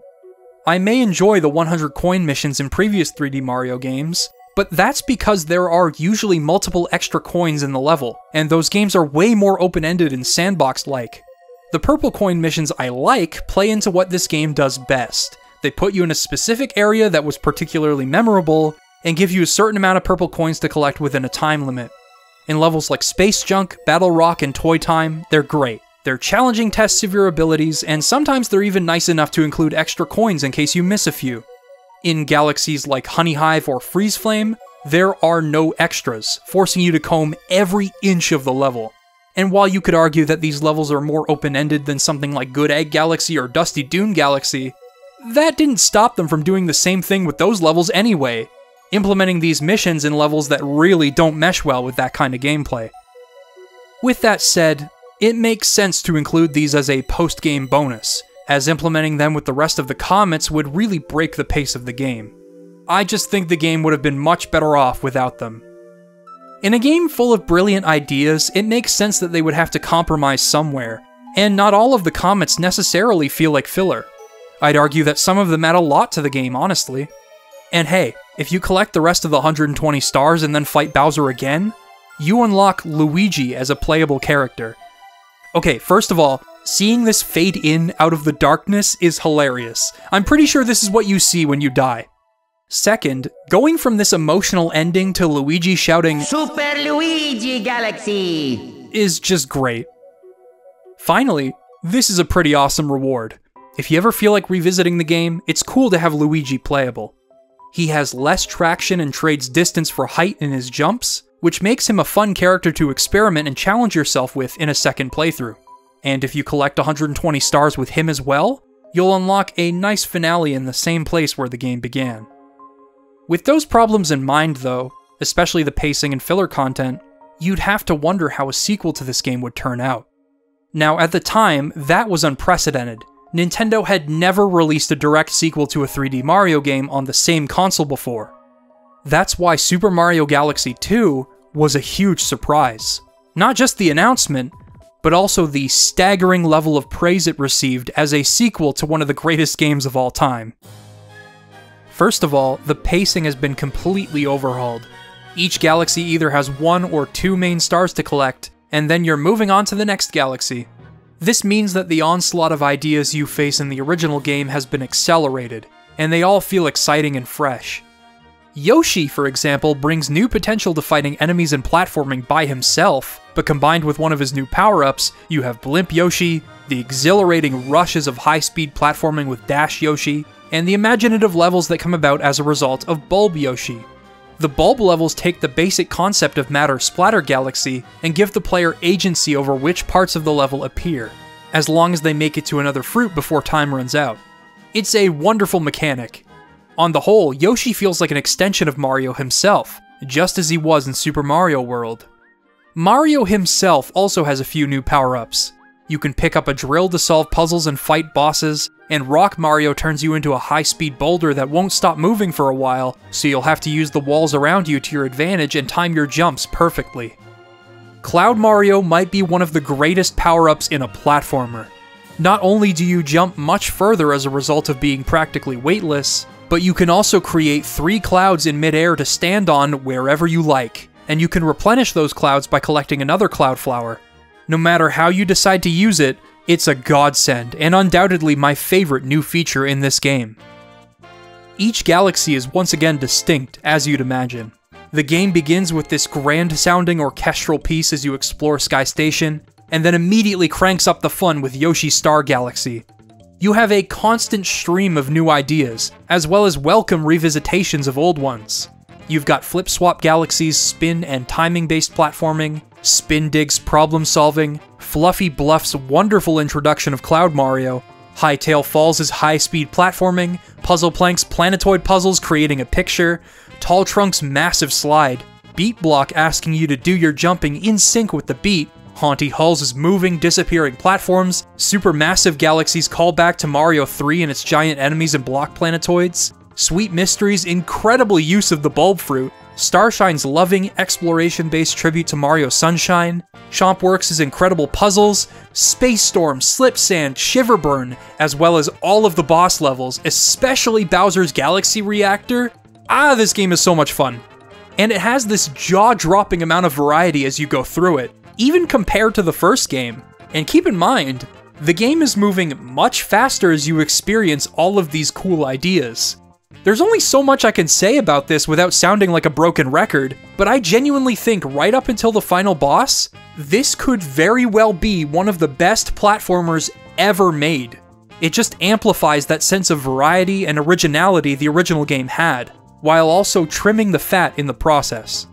I may enjoy the 100 coin missions in previous 3D Mario games, but that's because there are usually multiple extra coins in the level, and those games are way more open-ended and sandbox-like. The purple coin missions I like play into what this game does best. They put you in a specific area that was particularly memorable, and give you a certain amount of purple coins to collect within a time limit. In levels like Space Junk, Battle Rock, and Toy Time, they're great. They're challenging tests of your abilities, and sometimes they're even nice enough to include extra coins in case you miss a few. In galaxies like Honey Hive or Freeze Flame, there are no extras, forcing you to comb every inch of the level. And while you could argue that these levels are more open-ended than something like Good Egg Galaxy or Dusty Dune Galaxy, that didn't stop them from doing the same thing with those levels anyway, implementing these missions in levels that really don't mesh well with that kind of gameplay. With that said, it makes sense to include these as a post-game bonus, as implementing them with the rest of the comets would really break the pace of the game. I just think the game would have been much better off without them. In a game full of brilliant ideas, it makes sense that they would have to compromise somewhere, and not all of the comets necessarily feel like filler. I'd argue that some of them add a lot to the game, honestly. And hey, if you collect the rest of the 120 stars and then fight Bowser again, you unlock Luigi as a playable character. Okay, first of all, seeing this fade in out of the darkness is hilarious. I'm pretty sure this is what you see when you die. Second, going from this emotional ending to Luigi shouting "Super Luigi Galaxy" is just great. Finally, this is a pretty awesome reward. If you ever feel like revisiting the game, it's cool to have Luigi playable. He has less traction and trades distance for height in his jumps, which makes him a fun character to experiment and challenge yourself with in a second playthrough. And if you collect 120 stars with him as well, you'll unlock a nice finale in the same place where the game began. With those problems in mind though, especially the pacing and filler content, you'd have to wonder how a sequel to this game would turn out. Now at the time, that was unprecedented. Nintendo had never released a direct sequel to a 3D Mario game on the same console before. That's why Super Mario Galaxy 2 was a huge surprise. Not just the announcement, but also the staggering level of praise it received as a sequel to one of the greatest games of all time. First of all, the pacing has been completely overhauled. Each galaxy either has 1 or 2 main stars to collect, and then you're moving on to the next galaxy. This means that the onslaught of ideas you face in the original game has been accelerated, and they all feel exciting and fresh. Yoshi, for example, brings new potential to fighting enemies and platforming by himself, but combined with one of his new power-ups, you have Blimp Yoshi, the exhilarating rushes of high-speed platforming with Dash Yoshi, and the imaginative levels that come about as a result of Bulb Yoshi. The Bulb levels take the basic concept of Matter Splatter Galaxy and give the player agency over which parts of the level appear, as long as they make it to another fruit before time runs out. It's a wonderful mechanic. On the whole, Yoshi feels like an extension of Mario himself, just as he was in Super Mario World. Mario himself also has a few new power-ups. You can pick up a drill to solve puzzles and fight bosses, and Rock Mario turns you into a high-speed boulder that won't stop moving for a while, so you'll have to use the walls around you to your advantage and time your jumps perfectly. Cloud Mario might be one of the greatest power-ups in a platformer. Not only do you jump much further as a result of being practically weightless, but you can also create 3 clouds in midair to stand on wherever you like, and you can replenish those clouds by collecting another cloud flower. No matter how you decide to use it, it's a godsend, and undoubtedly my favorite new feature in this game. Each galaxy is once again distinct, as you'd imagine. The game begins with this grand-sounding orchestral piece as you explore Sky Station, and then immediately cranks up the fun with Yoshi Star Galaxy. You have a constant stream of new ideas, as well as welcome revisitations of old ones. You've got Flip Swap Galaxy's spin and timing-based platforming, Spin Dig's problem-solving, Fluffy Bluff's wonderful introduction of Cloud Mario, Hightail Falls' high-speed platforming, Puzzle Plank's planetoid puzzles creating a picture, Tall Trunk's massive slide, Beat Block asking you to do your jumping in sync with the beat, Haunty Halls' moving, disappearing platforms, Supermassive Galaxy's callback to Mario 3 and its giant enemies and block planetoids, Sweet Mystery's incredible use of the Bulb Fruit, Starshine's loving, exploration-based tribute to Mario Sunshine, Chompworks' incredible puzzles, Space Storm, Slip Sand, Shiverburn, as well as all of the boss levels, especially Bowser's Galaxy Reactor. This game is so much fun. And it has this jaw-dropping amount of variety as you go through it, even compared to the first game. And keep in mind, the game is moving much faster as you experience all of these cool ideas. There's only so much I can say about this without sounding like a broken record, but I genuinely think right up until the final boss, this could very well be one of the best platformers ever made. It just amplifies that sense of variety and originality the original game had, while also trimming the fat in the process.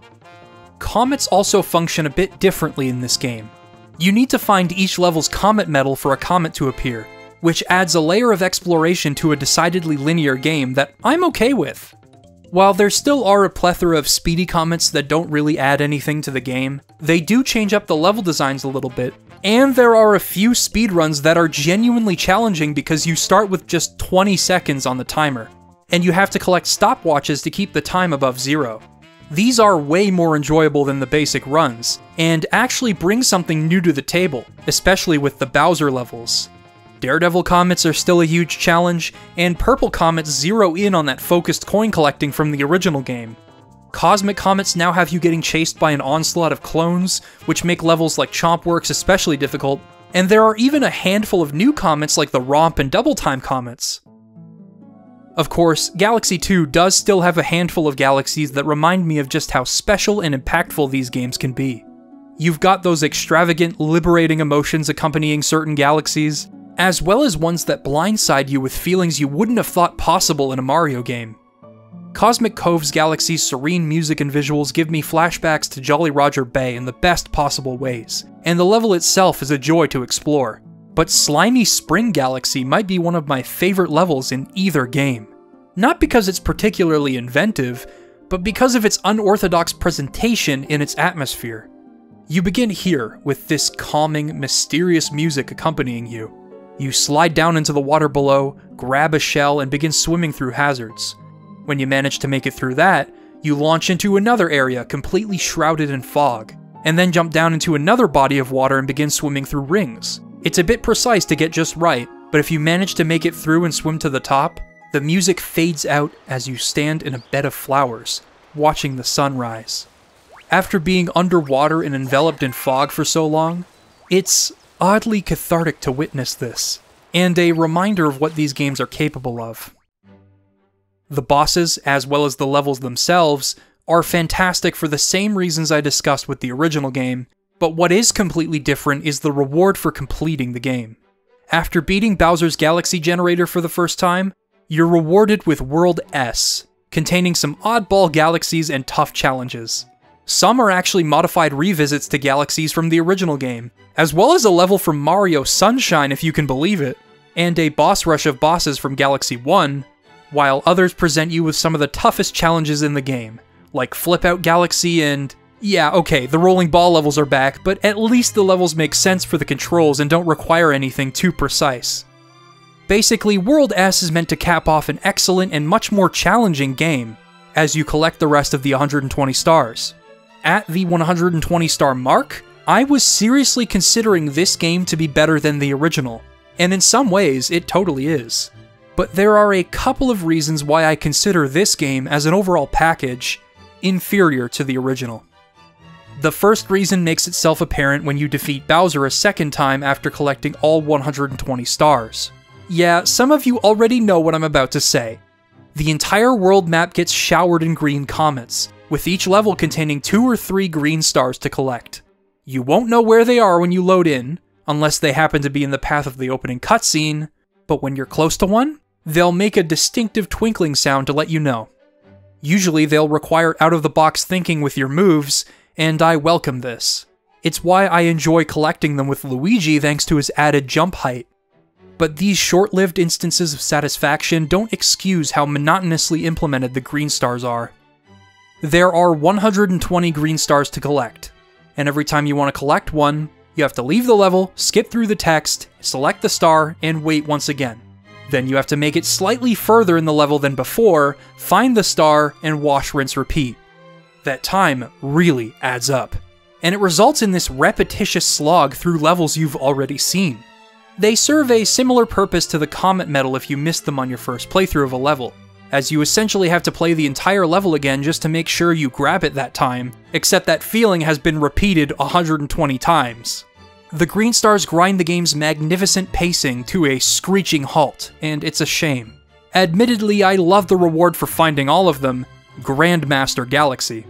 Comets also function a bit differently in this game. You need to find each level's comet medal for a comet to appear, which adds a layer of exploration to a decidedly linear game that I'm okay with. While there still are a plethora of speedy comets that don't really add anything to the game, they do change up the level designs a little bit, and there are a few speedruns that are genuinely challenging because you start with just 20 seconds on the timer, and you have to collect stopwatches to keep the time above 0. These are way more enjoyable than the basic runs, and actually bring something new to the table, especially with the Bowser levels. Daredevil comets are still a huge challenge, and purple comets zero in on that focused coin collecting from the original game. Cosmic comets now have you getting chased by an onslaught of clones, which make levels like Chompworks especially difficult, and there are even a handful of new comets like the Romp and Double Time comets. Of course, Galaxy 2 does still have a handful of galaxies that remind me of just how special and impactful these games can be. You've got those extravagant, liberating emotions accompanying certain galaxies, as well as ones that blindside you with feelings you wouldn't have thought possible in a Mario game. Cosmic Cove's galaxy's serene music and visuals give me flashbacks to Jolly Roger Bay in the best possible ways, and the level itself is a joy to explore. But Slimy Spring Galaxy might be one of my favorite levels in either game. Not because it's particularly inventive, but because of its unorthodox presentation in its atmosphere. You begin here with this calming, mysterious music accompanying you. You slide down into the water below, grab a shell, and begin swimming through hazards. When you manage to make it through that, you launch into another area completely shrouded in fog, and then jump down into another body of water and begin swimming through rings. It's a bit precise to get just right, but if you manage to make it through and swim to the top, the music fades out as you stand in a bed of flowers, watching the sun rise. After being underwater and enveloped in fog for so long, it's oddly cathartic to witness this, and a reminder of what these games are capable of. The bosses, as well as the levels themselves, are fantastic for the same reasons I discussed with the original game, but what is completely different is the reward for completing the game. After beating Bowser's Galaxy Generator for the first time, you're rewarded with World S, containing some oddball galaxies and tough challenges. Some are actually modified revisits to galaxies from the original game, as well as a level from Mario Sunshine if you can believe it, and a boss rush of bosses from Galaxy 1, while others present you with some of the toughest challenges in the game, like Flip Out Galaxy and... yeah, okay, the rolling ball levels are back, but at least the levels make sense for the controls and don't require anything too precise. Basically, World S is meant to cap off an excellent and much more challenging game, as you collect the rest of the 120 stars. At the 120 star mark, I was seriously considering this game to be better than the original, and in some ways, it totally is. But there are a couple of reasons why I consider this game, as an overall package, inferior to the original. The first reason makes itself apparent when you defeat Bowser a second time after collecting all 120 stars. Yeah, some of you already know what I'm about to say. The entire world map gets showered in green comets, with each level containing 2 or 3 green stars to collect. You won't know where they are when you load in, unless they happen to be in the path of the opening cutscene, but when you're close to one, they'll make a distinctive twinkling sound to let you know. Usually they'll require out-of-the-box thinking with your moves, and I welcome this. It's why I enjoy collecting them with Luigi thanks to his added jump height. But these short-lived instances of satisfaction don't excuse how monotonously implemented the green stars are. There are 120 green stars to collect, and every time you want to collect one, you have to leave the level, skip through the text, select the star, and wait once again. Then you have to make it slightly further in the level than before, find the star, and wash, rinse, repeat. That time really adds up, and it results in this repetitious slog through levels you've already seen. They serve a similar purpose to the Comet Medal if you missed them on your first playthrough of a level, as you essentially have to play the entire level again just to make sure you grab it that time, except that feeling has been repeated 120 times. The green stars grind the game's magnificent pacing to a screeching halt, and it's a shame, Admittedly, I love the reward for finding all of them, Grandmaster Galaxy.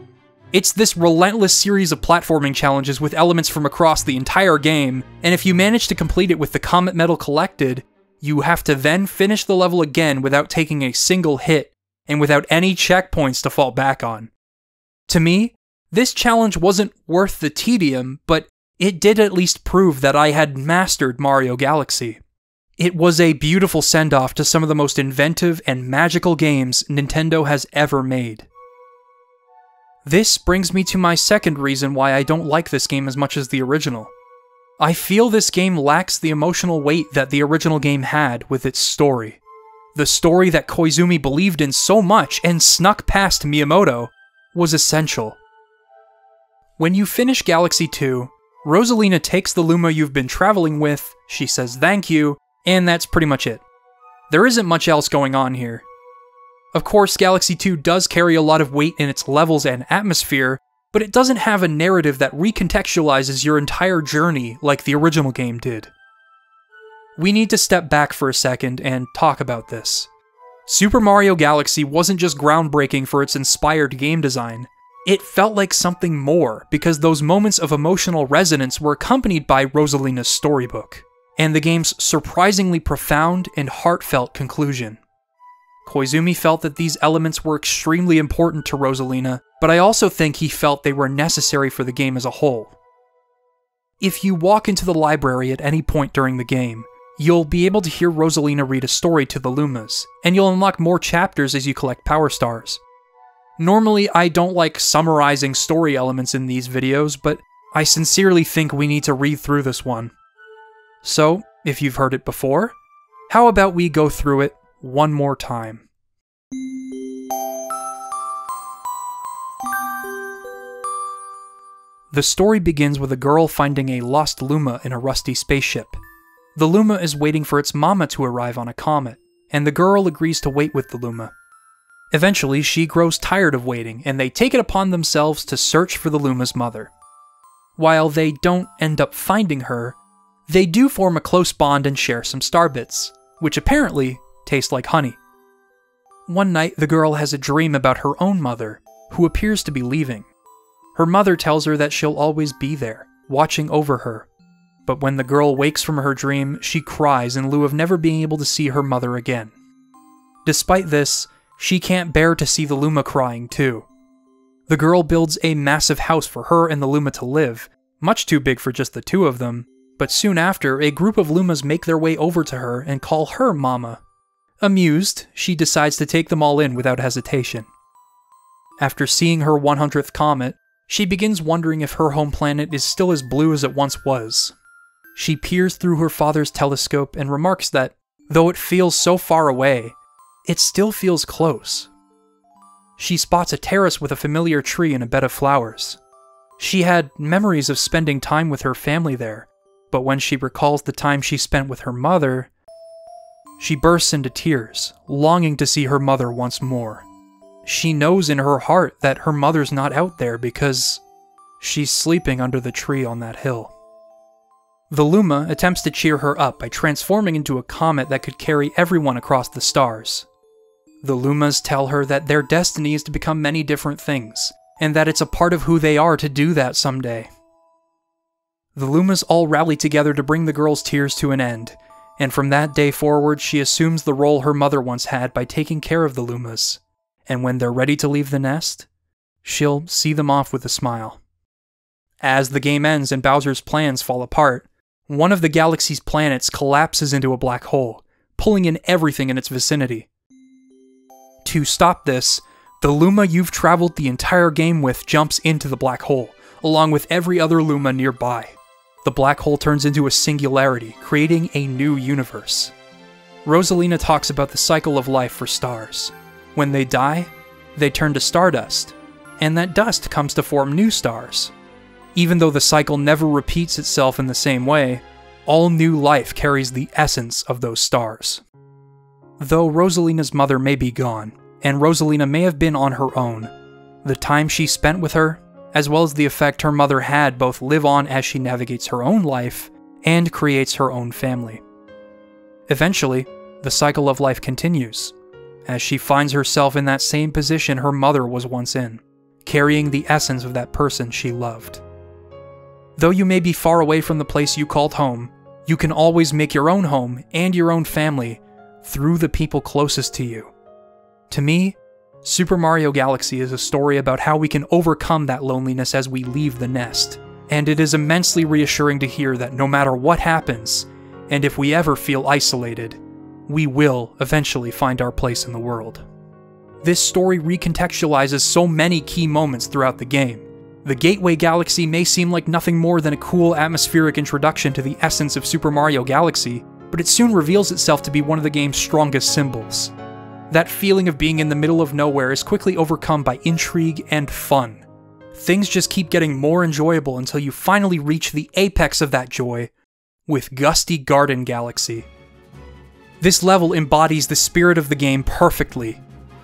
It's this relentless series of platforming challenges with elements from across the entire game, and if you manage to complete it with the Comet Medal collected, you have to then finish the level again without taking a single hit, and without any checkpoints to fall back on. To me, this challenge wasn't worth the tedium, but it did at least prove that I had mastered Mario Galaxy. It was a beautiful send-off to some of the most inventive and magical games Nintendo has ever made. This brings me to my second reason why I don't like this game as much as the original. I feel this game lacks the emotional weight that the original game had with its story. The story that Koizumi believed in so much and snuck past Miyamoto was essential. When you finish Galaxy 2, Rosalina takes the Luma you've been traveling with, she says thank you, and that's pretty much it. There isn't much else going on here. Of course, Galaxy 2 does carry a lot of weight in its levels and atmosphere, but it doesn't have a narrative that recontextualizes your entire journey like the original game did. We need to step back for a second and talk about this. Super Mario Galaxy wasn't just groundbreaking for its inspired game design. It felt like something more, because those moments of emotional resonance were accompanied by Rosalina's storybook, and the game's surprisingly profound and heartfelt conclusion. Koizumi felt that these elements were extremely important to Rosalina, but I also think he felt they were necessary for the game as a whole. If you walk into the library at any point during the game, you'll be able to hear Rosalina read a story to the Lumas, and you'll unlock more chapters as you collect Power Stars. Normally, I don't like summarizing story elements in these videos, but I sincerely think we need to read through this one. So, if you've heard it before, how about we go through it one more time? The story begins with a girl finding a lost Luma in a rusty spaceship. The Luma is waiting for its mama to arrive on a comet, and the girl agrees to wait with the Luma. Eventually, she grows tired of waiting, and they take it upon themselves to search for the Luma's mother. While they don't end up finding her, they do form a close bond and share some star bits, which apparently taste like honey. One night, the girl has a dream about her own mother, who appears to be leaving. Her mother tells her that she'll always be there, watching over her. But when the girl wakes from her dream, she cries in lieu of never being able to see her mother again. Despite this, she can't bear to see the Luma crying too. The girl builds a massive house for her and the Luma to live, much too big for just the two of them, but soon after, a group of Lumas make their way over to her and call her Mama. Amused, she decides to take them all in without hesitation. After seeing her 100th comet, she begins wondering if her home planet is still as blue as it once was. She peers through her father's telescope and remarks that, though it feels so far away, it still feels close. She spots a terrace with a familiar tree and a bed of flowers. She had memories of spending time with her family there, but when she recalls the time she spent with her mother, she bursts into tears, longing to see her mother once more. She knows in her heart that her mother's not out there because she's sleeping under the tree on that hill. The Luma attempts to cheer her up by transforming into a comet that could carry everyone across the stars. The Lumas tell her that their destiny is to become many different things, and that it's a part of who they are to do that someday. The Lumas all rally together to bring the girl's tears to an end, and from that day forward she assumes the role her mother once had by taking care of the Lumas, and when they're ready to leave the nest, she'll see them off with a smile. As the game ends and Bowser's plans fall apart, one of the galaxy's planets collapses into a black hole, pulling in everything in its vicinity. To stop this, the Luma you've traveled the entire game with jumps into the black hole, along with every other Luma nearby. The black hole turns into a singularity, creating a new universe. Rosalina talks about the cycle of life for stars. When they die, they turn to stardust, and that dust comes to form new stars. Even though the cycle never repeats itself in the same way, all new life carries the essence of those stars. Though Rosalina's mother may be gone, and Rosalina may have been on her own, the time she spent with her, as well as the effect her mother had, both live on as she navigates her own life and creates her own family. Eventually, the cycle of life continues, as she finds herself in that same position her mother was once in, carrying the essence of that person she loved. Though you may be far away from the place you called home, you can always make your own home and your own family through the people closest to you. To me, Super Mario Galaxy is a story about how we can overcome that loneliness as we leave the nest, and it is immensely reassuring to hear that no matter what happens, and if we ever feel isolated, we will eventually find our place in the world. This story recontextualizes so many key moments throughout the game. The Gateway Galaxy may seem like nothing more than a cool atmospheric introduction to the essence of Super Mario Galaxy, but it soon reveals itself to be one of the game's strongest symbols. That feeling of being in the middle of nowhere is quickly overcome by intrigue and fun. Things just keep getting more enjoyable until you finally reach the apex of that joy with Gusty Garden Galaxy. This level embodies the spirit of the game perfectly.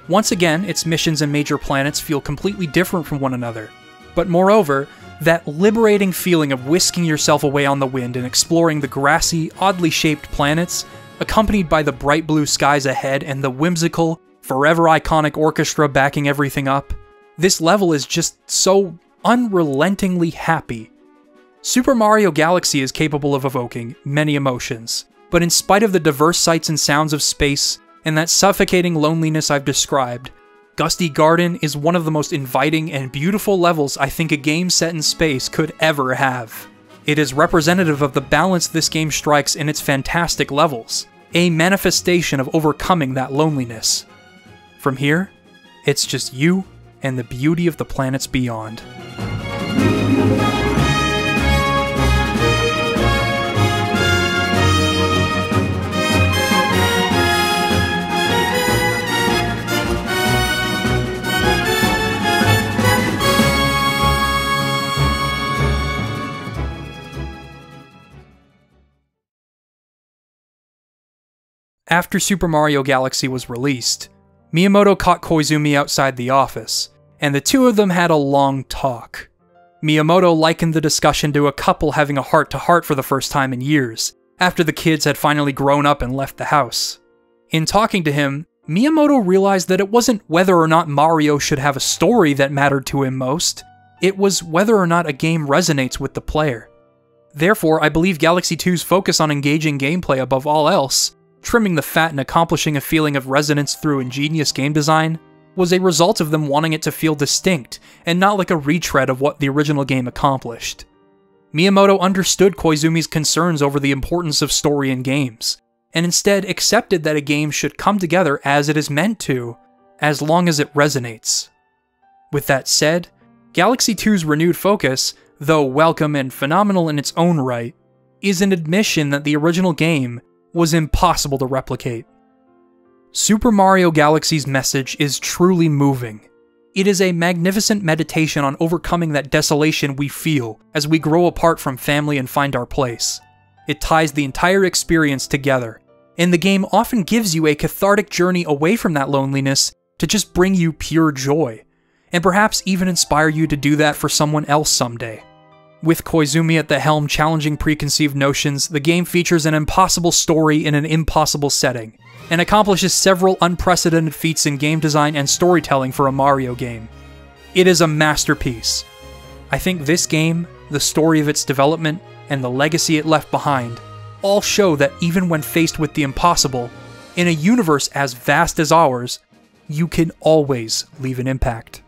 Once again, its missions and major planets feel completely different from one another. But moreover, that liberating feeling of whisking yourself away on the wind and exploring the grassy, oddly shaped planets, accompanied by the bright blue skies ahead and the whimsical, forever iconic orchestra backing everything up, this level is just so unrelentingly happy. Super Mario Galaxy is capable of evoking many emotions, but in spite of the diverse sights and sounds of space and that suffocating loneliness I've described, Gusty Garden is one of the most inviting and beautiful levels I think a game set in space could ever have. It is representative of the balance this game strikes in its fantastic levels, a manifestation of overcoming that loneliness. From here, it's just you and the beauty of the planets beyond. After Super Mario Galaxy was released, Miyamoto caught Koizumi outside the office, and the two of them had a long talk. Miyamoto likened the discussion to a couple having a heart-to-heart for the first time in years, after the kids had finally grown up and left the house. In talking to him, Miyamoto realized that it wasn't whether or not Mario should have a story that mattered to him most, it was whether or not a game resonates with the player. Therefore, I believe Galaxy 2's focus on engaging gameplay above all else, trimming the fat and accomplishing a feeling of resonance through ingenious game design, was a result of them wanting it to feel distinct, and not like a retread of what the original game accomplished. Miyamoto understood Koizumi's concerns over the importance of story in games, and instead accepted that a game should come together as it is meant to, as long as it resonates. With that said, Galaxy 2's renewed focus, though welcome and phenomenal in its own right, is an admission that the original game was impossible to replicate. Super Mario Galaxy's message is truly moving. It is a magnificent meditation on overcoming that desolation we feel as we grow apart from family and find our place. It ties the entire experience together, and the game often gives you a cathartic journey away from that loneliness to just bring you pure joy, and perhaps even inspire you to do that for someone else someday. With Koizumi at the helm challenging preconceived notions, the game features an impossible story in an impossible setting, and accomplishes several unprecedented feats in game design and storytelling for a Mario game. It is a masterpiece. I think this game, the story of its development, and the legacy it left behind, all show that even when faced with the impossible, in a universe as vast as ours, you can always leave an impact.